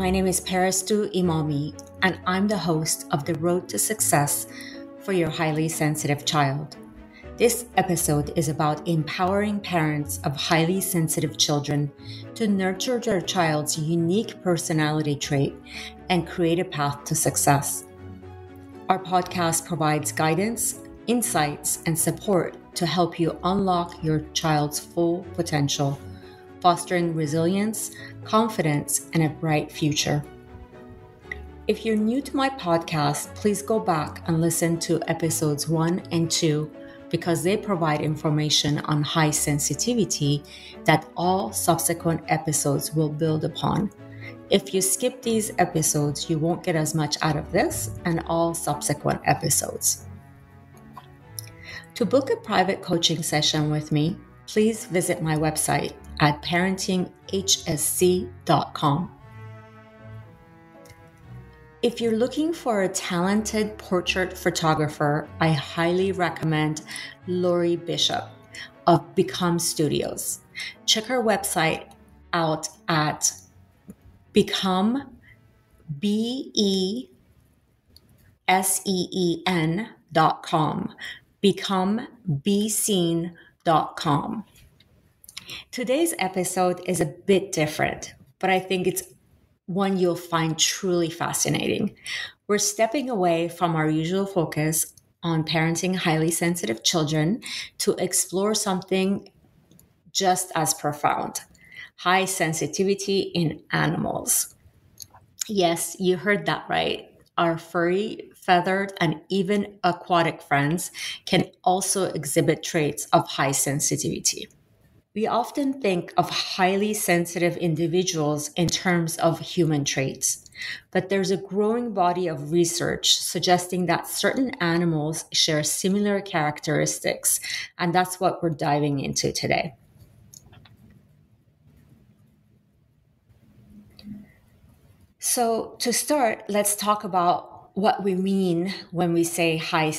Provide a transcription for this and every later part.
my name is Parastu Imami, and I'm the host of The Road to Success for Your Highly Sensitive Child. This episode is about empowering parents of highly sensitive children to nurture their child's unique personality trait and create a path to success. Our podcast provides guidance, insights, and support to help you unlock your child's full potential, fostering resilience, confidence, and a bright future. If you're new to my podcast, please go back and listen to episodes 1 and 2 because they provide information on high sensitivity that all subsequent episodes will build upon. If you skip these episodes, you won't get as much out of this and all subsequent episodes. To book a private coaching session with me, please visit my website at parentinghsc.com. If you're looking for a talented portrait photographer, I highly recommend Laurie Bishop of Become Studios. Check her website out at becomebeseen.com. becomebeseen.com. Today's episode is a bit different, but I think it's one you'll find truly fascinating. We're stepping away from our usual focus on parenting highly sensitive children to explore something just as profound: high sensitivity in animals. Yes, you heard that right. Our furry, feathered, and even aquatic friends can also exhibit traits of high sensitivity. We often think of highly sensitive individuals in terms of human traits, but there's a growing body of research suggesting that certain animals share similar characteristics, and that's what we're diving into today. So, to start, let's talk about what we mean when we say high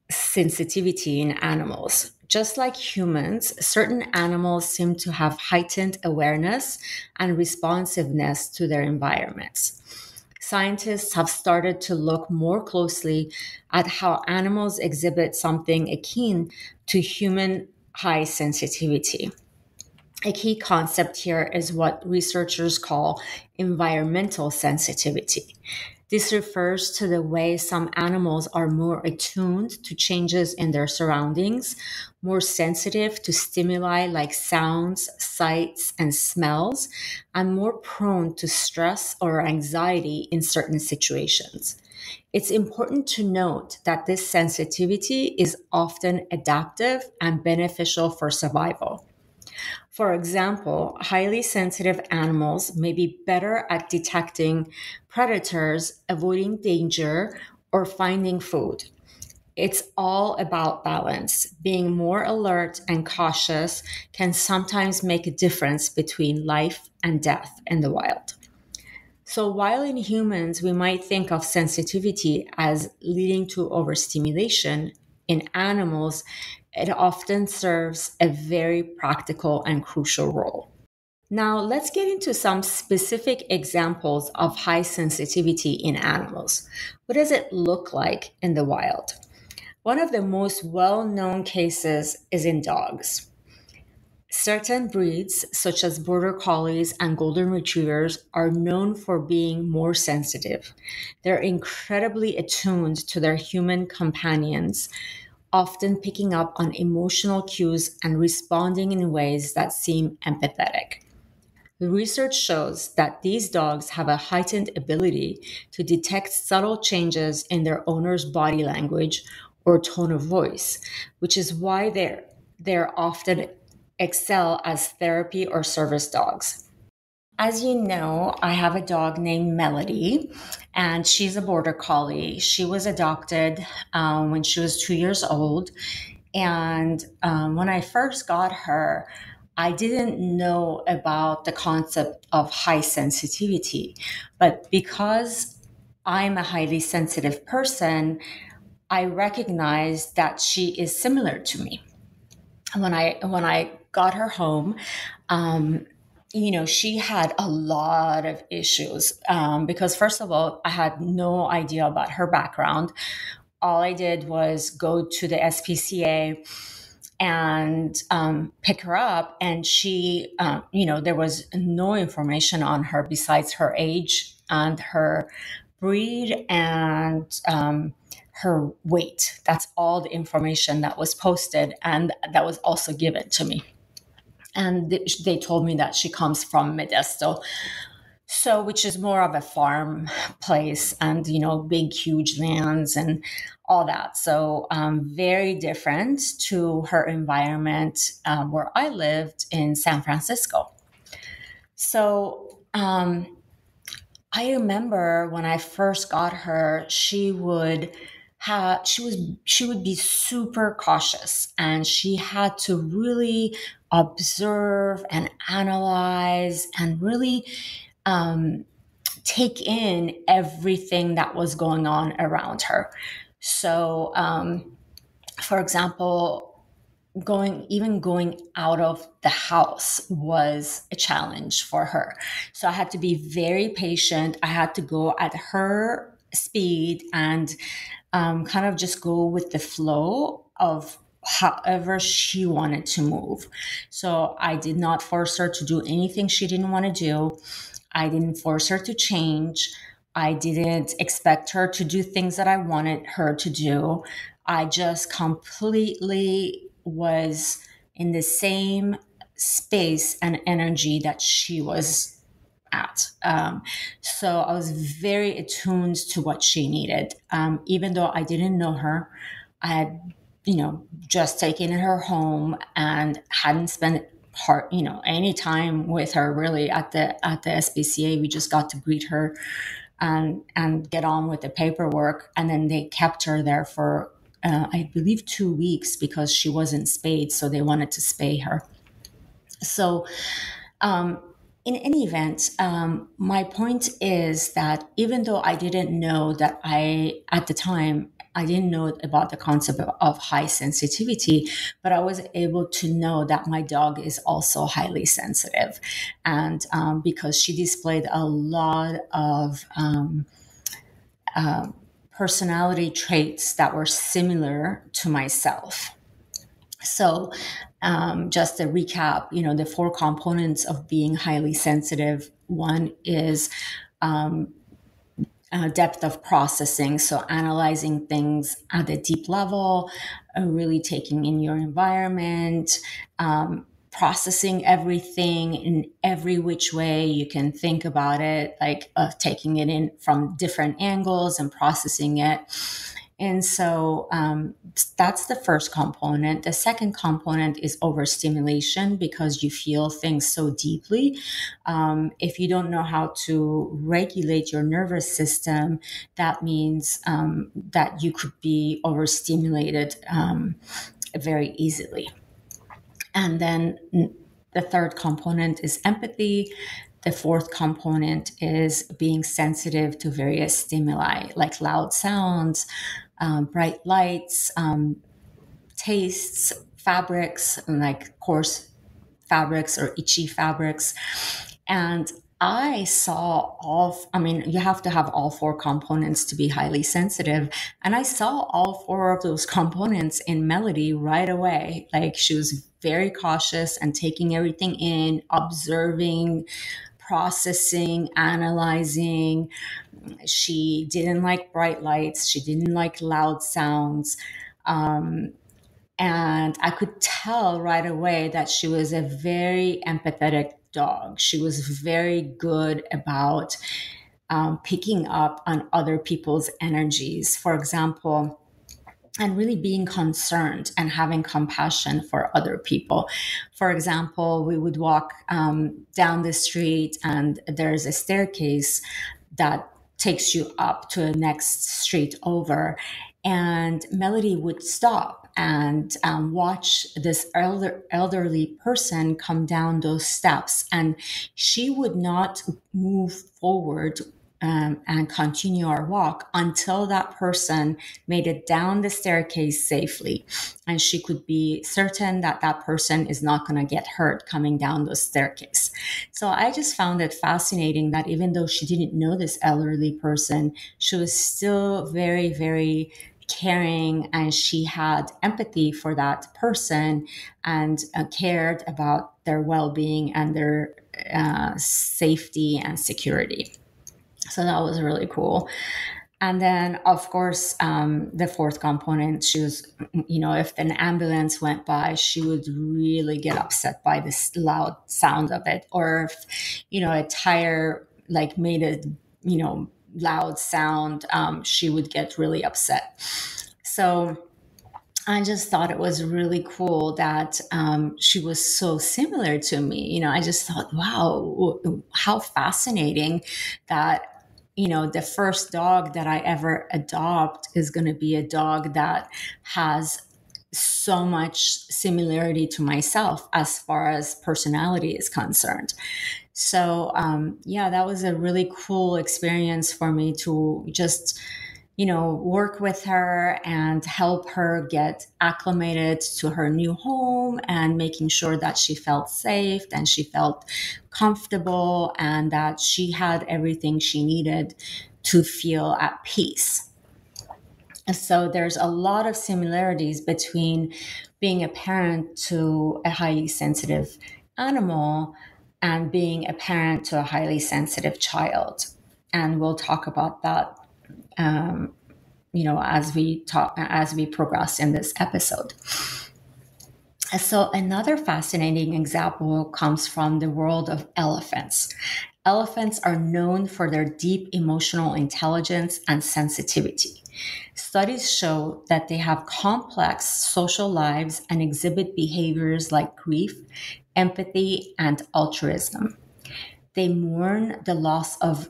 sensitivity in animals. Just like humans, certain animals seem to have heightened awareness and responsiveness to their environments. Scientists have started to look more closely at how animals exhibit something akin to human high sensitivity. A key concept here is what researchers call environmental sensitivity. This refers to the way some animals are more attuned to changes in their surroundings, more sensitive to stimuli like sounds, sights, and smells, and more prone to stress or anxiety in certain situations. It's important to note that this sensitivity is often adaptive and beneficial for survival. For example, highly sensitive animals may be better at detecting predators, avoiding danger, or finding food. It's all about balance. Being more alert and cautious can sometimes make a difference between life and death in the wild. So, while in humans we might think of sensitivity as leading to overstimulation, in animals it often serves a very practical and crucial role. Now, let's get into some specific examples of high sensitivity in animals. What does it look like in the wild? One of the most well known cases is in dogs. Certain breeds, such as border collies and golden retrievers, are known for being more sensitive. They're incredibly attuned to their human companions, often picking up on emotional cues and responding in ways that seem empathetic. The research shows that these dogs have a heightened ability to detect subtle changes in their owner's body language or tone of voice, which is why they're often excel as therapy or service dogs. As you know, I have a dog named Melody, and she's a border collie. She was adopted when she was 2 years old. And when I first got her, I didn't know about the concept of high sensitivity. But because I'm a highly sensitive person, I recognize that she is similar to me. When I got her home, she had a lot of issues because, first of all, I had no idea about her background. All I did was go to the SPCA and pick her up. And there was no information on her besides her age and her breed and her weight. That's all the information that was posted. And that was also given to me. And they told me that she comes from Modesto, so which is more of a farm place, and big huge lands and all that. So very different to her environment where I lived in San Francisco. So I remember when I first got her, she would be super cautious, and she had to really observe and analyze and really take in everything that was going on around her. So, for example, going out of the house was a challenge for her. So I had to be very patient. I had to go at her speed and kind of just go with the flow of however she wanted to move. So I did not force her to do anything she didn't want to do. I didn't force her to change. I didn't expect her to do things that I wanted her to do. I just completely was in the same space and energy that she was at. So I was very attuned to what she needed. Even though I didn't know her, I had, just taken her home and hadn't spent any time with her really at the SPCA. We just got to greet her and get on with the paperwork. And then they kept her there for, I believe, 2 weeks because she wasn't spayed. So they wanted to spay her. So, in any event, my point is that even though I didn't know that at the time, I didn't know about the concept of high sensitivity, but I was able to know that my dog is also highly sensitive. And because she displayed a lot of personality traits that were similar to myself. So, just to recap, the four components of being highly sensitive. One is depth of processing, so analyzing things at a deep level, really taking in your environment, processing everything in every which way you can think about it, like taking it in from different angles and processing it. And so that's the first component. The second component is overstimulation, because you feel things so deeply. If you don't know how to regulate your nervous system, that means that you could be overstimulated very easily. And then the third component is empathy. The fourth component is being sensitive to various stimuli, like loud sounds, bright lights, tastes, fabrics, and like coarse fabrics or itchy fabrics. And I saw you have to have all four components to be highly sensitive. And I saw all four of those components in Melody right away. Like, she was very cautious and taking everything in, observing, processing, analyzing. She didn't like bright lights. She didn't like loud sounds. And I could tell right away that she was a very empathetic dog. She was very good about picking up on other people's energies, for example, and really being concerned and having compassion for other people. For example, we would walk down the street, and there's a staircase that takes you up to the next street over. And Melody would stop and watch this elderly person come down those steps. And she would not move forward and continue our walk until that person made it down the staircase safely. And she could be certain that that person is not going to get hurt coming down the staircase. So I just found it fascinating that even though she didn't know this elderly person, she was still very, very caring, and she had empathy for that person, and cared about their well-being and their safety and security. So that was really cool. And then, of course, the fourth component, she was, if an ambulance went by, she would really get upset by this loud sound of it. Or if, a tire like made a, loud sound, she would get really upset. So I just thought it was really cool that she was so similar to me. I just thought, wow, how fascinating that, the first dog that I ever adopt is going to be a dog that has so much similarity to myself as far as personality is concerned. So, yeah, that was a really cool experience for me to just work with her and help her get acclimated to her new home, and making sure that she felt safe and she felt comfortable and that she had everything she needed to feel at peace. So there's a lot of similarities between being a parent to a highly sensitive animal and being a parent to a highly sensitive child. And we'll talk about that as we progress in this episode. So another fascinating example comes from the world of elephants. Elephants are known for their deep emotional intelligence and sensitivity. Studies show that they have complex social lives and exhibit behaviors like grief, empathy, and altruism. They mourn the loss of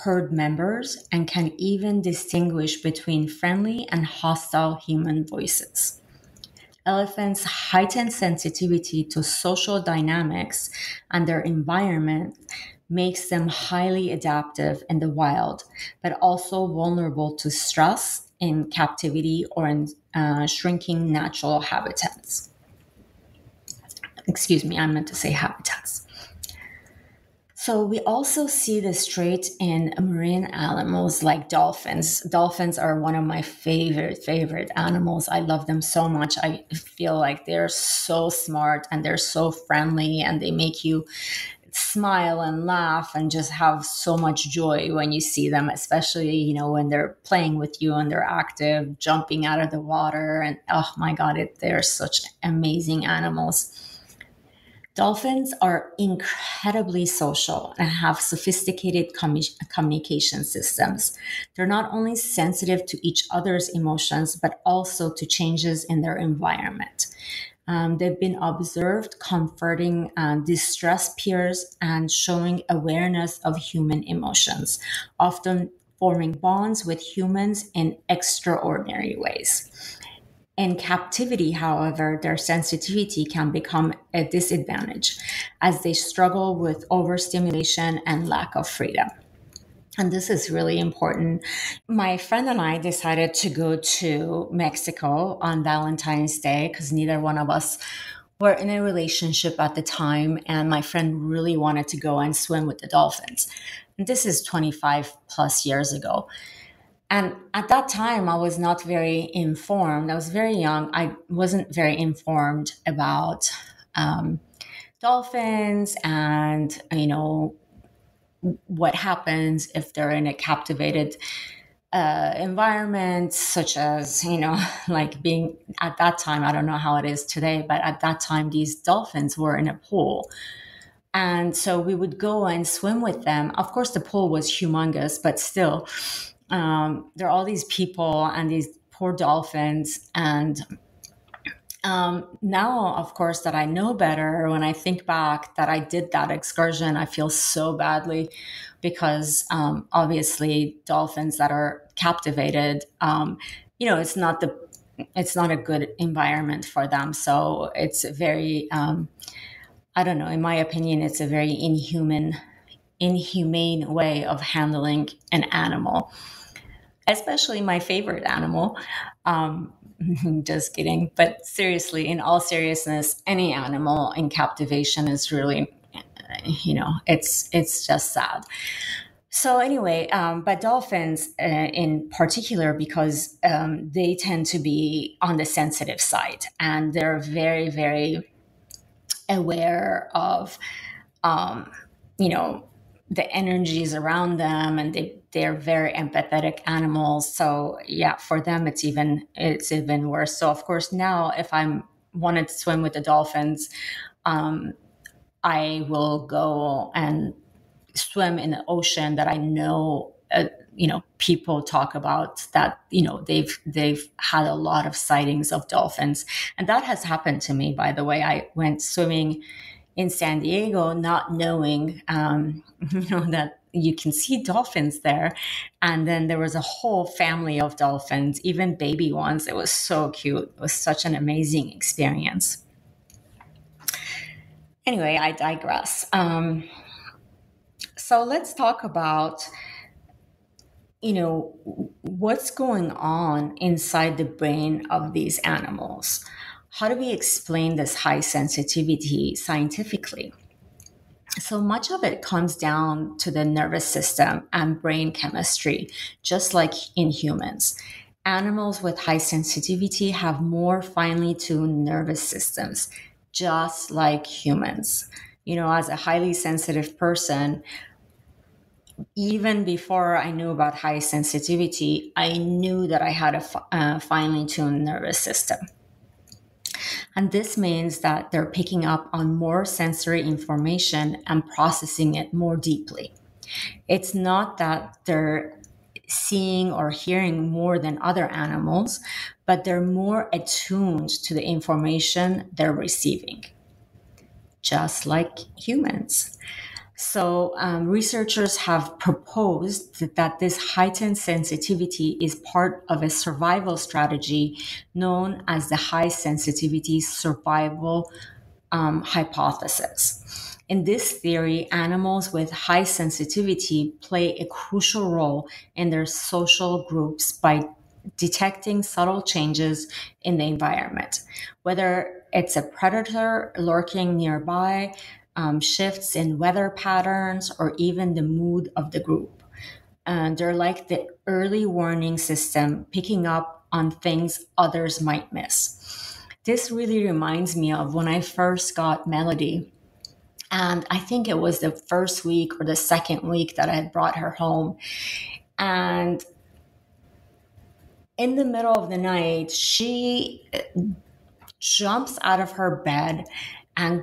herd members and can even distinguish between friendly and hostile human voices. Elephants' heightened sensitivity to social dynamics and their environment makes them highly adaptive in the wild, but also vulnerable to stress in captivity or in shrinking natural habitats. Excuse me, I meant to say habitats. So we also see this trait in marine animals like dolphins. Dolphins are one of my favorite animals. I love them so much. I feel like they're so smart and they're so friendly, and they make you smile and laugh and just have so much joy when you see them, especially, when they're playing with you and they're active, jumping out of the water. And oh my God, they're such amazing animals. Dolphins are incredibly social and have sophisticated communication systems. They're not only sensitive to each other's emotions, but also to changes in their environment. They've been observed comforting distressed peers and showing awareness of human emotions, often forming bonds with humans in extraordinary ways. In captivity, however, their sensitivity can become a disadvantage as they struggle with overstimulation and lack of freedom. And this is really important. My friend and I decided to go to Mexico on Valentine's Day because neither one of us were in a relationship at the time. And my friend really wanted to go and swim with the dolphins. And this is 25 plus years ago. And at that time, I was not very informed. I was very young. I wasn't very informed about dolphins and, what happens if they're in a captivated environment, such as, like being at that time. I don't know how it is today, but at that time, these dolphins were in a pool. And so we would go and swim with them. Of course, the pool was humongous, but still, there are all these people and these poor dolphins. And now, of course, that I know better, when I think back that I did that excursion, I feel so badly because obviously dolphins that are captivated, it's not a good environment for them. So it's very, I don't know, in my opinion, it's a very inhuman inhumane way of handling an animal, especially my favorite animal. Um, just kidding. But seriously, in all seriousness, any animal in captivation is really, it's just sad. So anyway, but dolphins in particular, because they tend to be on the sensitive side, and they're very, very aware of, um, you know, the energies around them, and they're very empathetic animals. So yeah, for them it's even worse. So of course now, if I'm wanted to swim with the dolphins, um, I will go and swim in the ocean that I know. People talk about that. They've had a lot of sightings of dolphins, and that has happened to me. By the way, I went swimming in San Diego, not knowing, that you can see dolphins there. And then there was a whole family of dolphins, even baby ones. It was so cute. It was such an amazing experience. Anyway, I digress. So let's talk about, what's going on inside the brain of these animals. How do we explain this high sensitivity scientifically? So much of it comes down to the nervous system and brain chemistry, just like in humans. Animals with high sensitivity have more finely tuned nervous systems, just like humans. As a highly sensitive person, even before I knew about high sensitivity, I knew that I had a finely tuned nervous system. And this means that they're picking up on more sensory information and processing it more deeply. It's not that they're seeing or hearing more than other animals, but they're more attuned to the information they're receiving, just like humans. So, researchers have proposed that this heightened sensitivity is part of a survival strategy known as the high sensitivity survival hypothesis. In this theory, animals with high sensitivity play a crucial role in their social groups by detecting subtle changes in the environment, whether it's a predator lurking nearby, shifts in weather patterns, or even the mood of the group. And they're like the early warning system, picking up on things others might miss. This really reminds me of when I first got Melody. And I think it was the first week or the second week that I had brought her home. And in the middle of the night, she jumps out of her bed and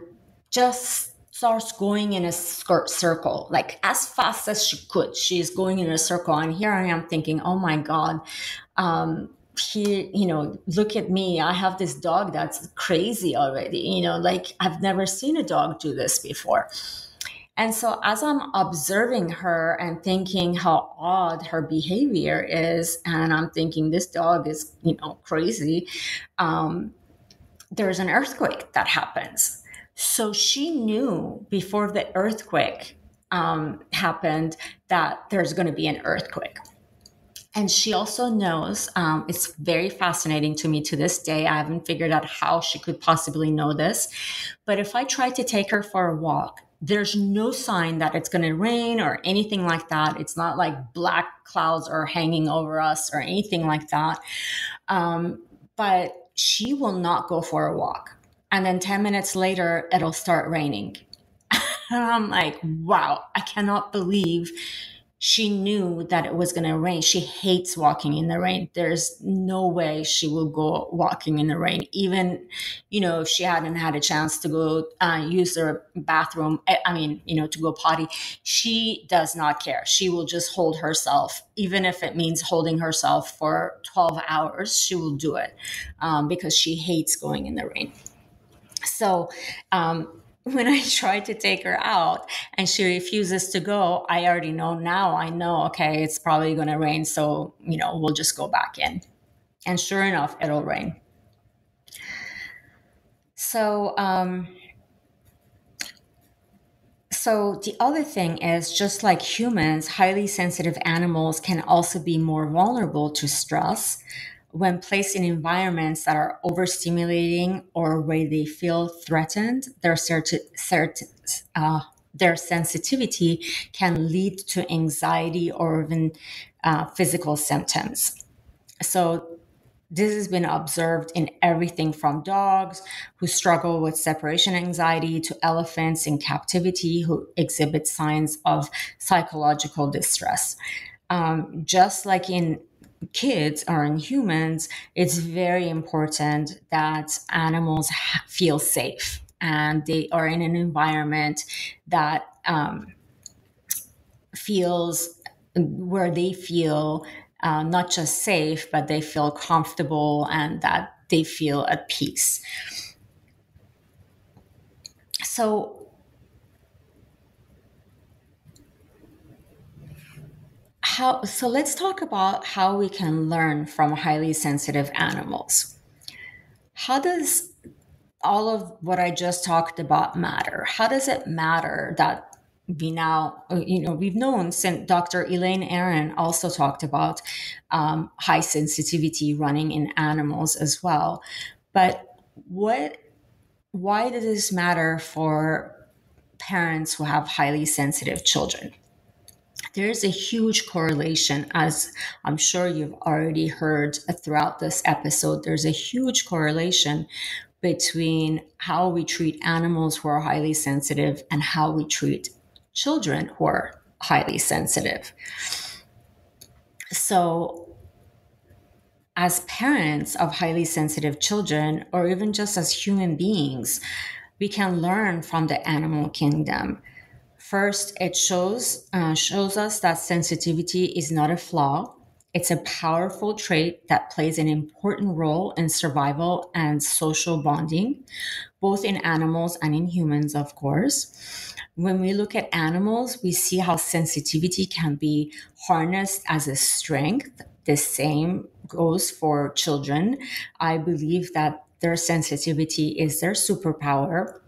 just starts going in a skirt circle, like as fast as she could. She's going in a circle. And here I am thinking, oh my God, look at me. I have this dog that's crazy already. Like I've never seen a dog do this before. And so as I'm observing her and thinking how odd her behavior is, and I'm thinking this dog is, crazy, there's an earthquake that happens. So she knew before the earthquake happened that there's going to be an earthquake. And she also knows, it's very fascinating to me to this day. I haven't figured out how she could possibly know this. But if I try to take her for a walk, there's no sign that it's going to rain or anything like that. It's not like black clouds are hanging over us or anything like that. But she will not go for a walk. And then 10 minutes later, it'll start raining. And I'm like, wow, I cannot believe she knew that it was going to rain. She hates walking in the rain. There's no way she will go walking in the rain, even, if she hadn't had a chance to go use her bathroom. To go potty. She does not care. She will just hold herself, even if it means holding herself for 12 hours. She will do it because she hates going in the rain. So, when I try to take her out and she refuses to go, I already know now. I know, okay, it's probably going to rain. So, we'll just go back in. And sure enough, it'll rain. So, So, the other thing is just like humans, highly sensitive animals can also be more vulnerable to stress when placed in environments that are overstimulating or where they feel threatened. Their sensitivity can lead to anxiety or even physical symptoms. So, this has been observed in everything from dogs who struggle with separation anxiety to elephants in captivity who exhibit signs of psychological distress. Just like in kids or in humans, it's very important that animals feel safe and they are in an environment that feels where they feel not just safe, but they feel comfortable and that they feel at peace. So, so let's talk about how we can learn from highly sensitive animals. How does all of what I just talked about matter? How does it matter that we've known since Dr. Elaine Aron also talked about high sensitivity running in animals as well. But what, why does this matter for parents who have highly sensitive children? There's a huge correlation, as I'm sure you've already heard throughout this episode. There's a huge correlation between how we treat animals who are highly sensitive and how we treat children who are highly sensitive. So, as parents of highly sensitive children, or even just as human beings, we can learn from the animal kingdom. First, it shows us that sensitivity is not a flaw. It's a powerful trait that plays an important role in survival and social bonding, both in animals and in humans, of course. When we look at animals, we see how sensitivity can be harnessed as a strength. The same goes for children. I believe that their sensitivity is their superpower,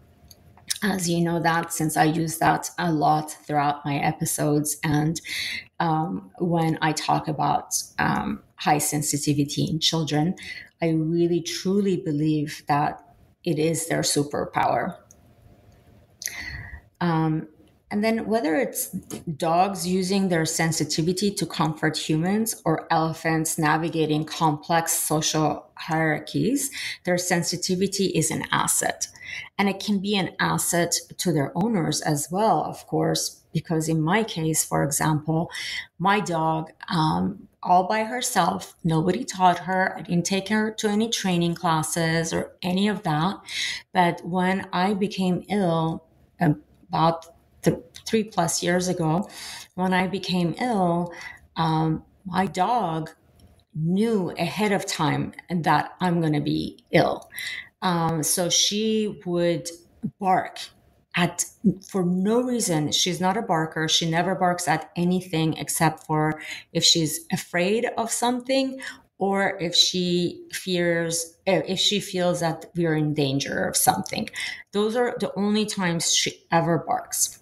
as you know that since I use that a lot throughout my episodes and when I talk about high sensitivity in children, I really truly believe that it is their superpower. And then, whether it's dogs using their sensitivity to comfort humans or elephants navigating complex social hierarchies, their sensitivity is an asset. And it can be an asset to their owners as well, of course, because in my case, for example, my dog, all by herself, nobody taught her. I didn't take her to any training classes or any of that. But when I became ill, about 3+ years ago, when I became ill, my dog knew ahead of time that I'm going to be ill. So she would bark at for no reason. She's not a barker. She never barks at anything except for if she's afraid of something or if she feels that we're in danger of something. Those are the only times she ever barks.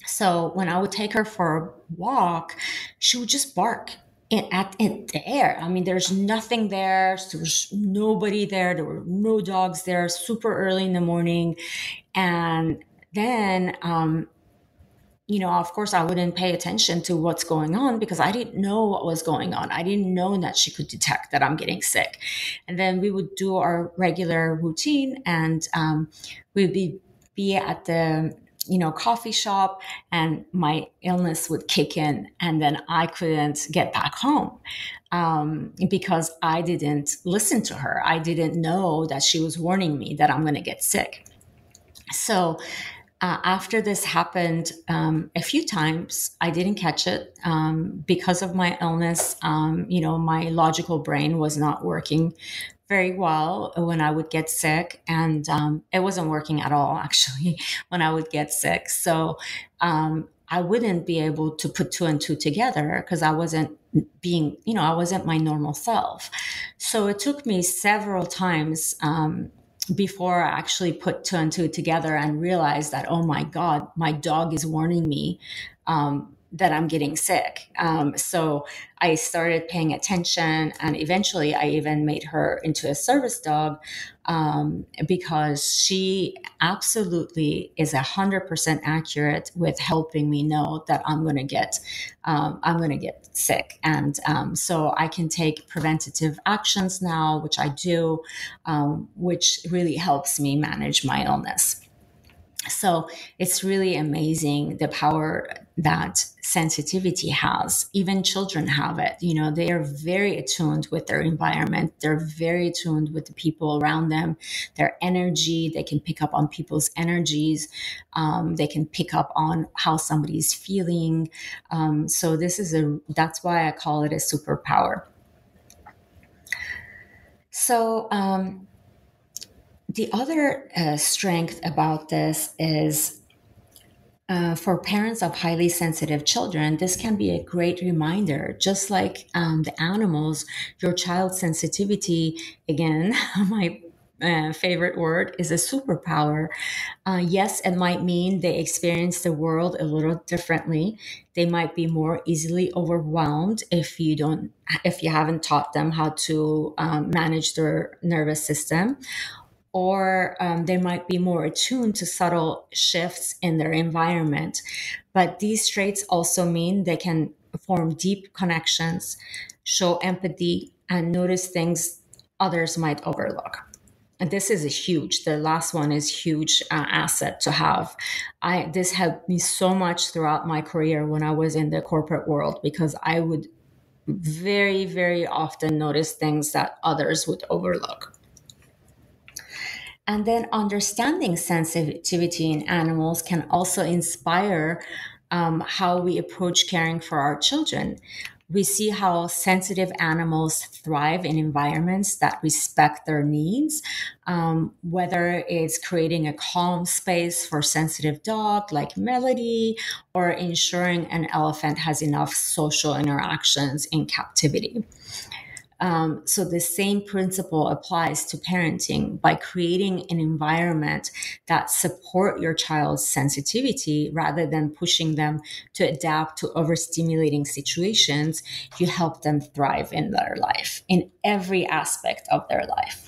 So when I would take her for a walk, she would just bark in the air. I mean, there's nothing there. There was nobody there. There were no dogs there. Super early in the morning, and then of course, I wouldn't pay attention to what's going on because I didn't know what was going on. I didn't know that she could detect that I'm getting sick. And then we would do our regular routine and we'd be at the coffee shop and my illness would kick in and then I couldn't get back home because I didn't listen to her. I didn't know that she was warning me that I'm going to get sick. So after this happened a few times, I didn't catch it because of my illness. My logical brain was not working very well when I would get sick, and it wasn't working at all actually when I would get sick. So I wouldn't be able to put two and two together because I wasn't I wasn't my normal self. So it took me several times before I actually put two and two together and realized that, oh my God, my dog is warning me that I'm getting sick. So I started paying attention, and eventually I even made her into a service dog, because she absolutely is 100% accurate with helping me know that I'm going to get sick. And so I can take preventative actions now, which I do, which really helps me manage my illness. So it's really amazing the power that sensitivity has. Even children have it. You know, they are very attuned with their environment. They're very attuned with the people around them, their energy. They can pick up on people's energies. They can pick up on how somebody's feeling. So that's why I call it a superpower. So, the other strength about this is, for parents of highly sensitive children, this can be a great reminder. Just like the animals, your child's sensitivity, again, my favorite word, is a superpower. Yes, it might mean they experience the world a little differently. They might be more easily overwhelmed if you haven't taught them how to manage their nervous system, or they might be more attuned to subtle shifts in their environment. But these traits also mean they can form deep connections, show empathy, and notice things others might overlook. And this is a huge, the last one is huge asset to have. This helped me so much throughout my career when I was in the corporate world, because I would very, very often notice things that others would overlook. And then understanding sensitivity in animals can also inspire how we approach caring for our children. We see how sensitive animals thrive in environments that respect their needs, whether it's creating a calm space for sensitive dog like Melody, or ensuring an elephant has enough social interactions in captivity. So the same principle applies to parenting. By creating an environment that support your child's sensitivity rather than pushing them to adapt to overstimulating situations, you help them thrive in their life, in every aspect of their life.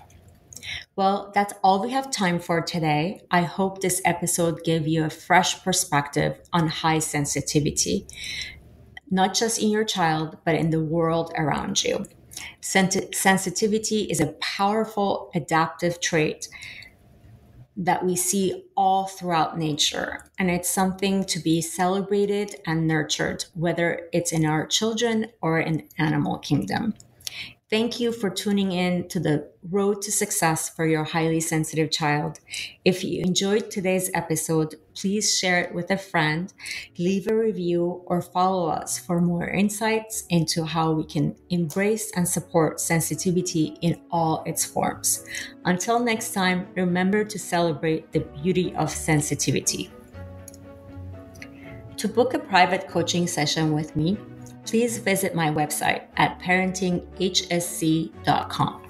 Well, that's all we have time for today. I hope this episode gave you a fresh perspective on high sensitivity, not just in your child, but in the world around you. Sensitivity is a powerful adaptive trait that we see all throughout nature, and it's something to be celebrated and nurtured, whether it's in our children or in animal kingdom. Thank you for tuning in to the road to success for your highly sensitive child. If you enjoyed today's episode, please share it with a friend, leave a review, or follow us for more insights into how we can embrace and support sensitivity in all its forms. Until next time, remember to celebrate the beauty of sensitivity. To book a private coaching session with me, please visit my website at parentinghsc.com.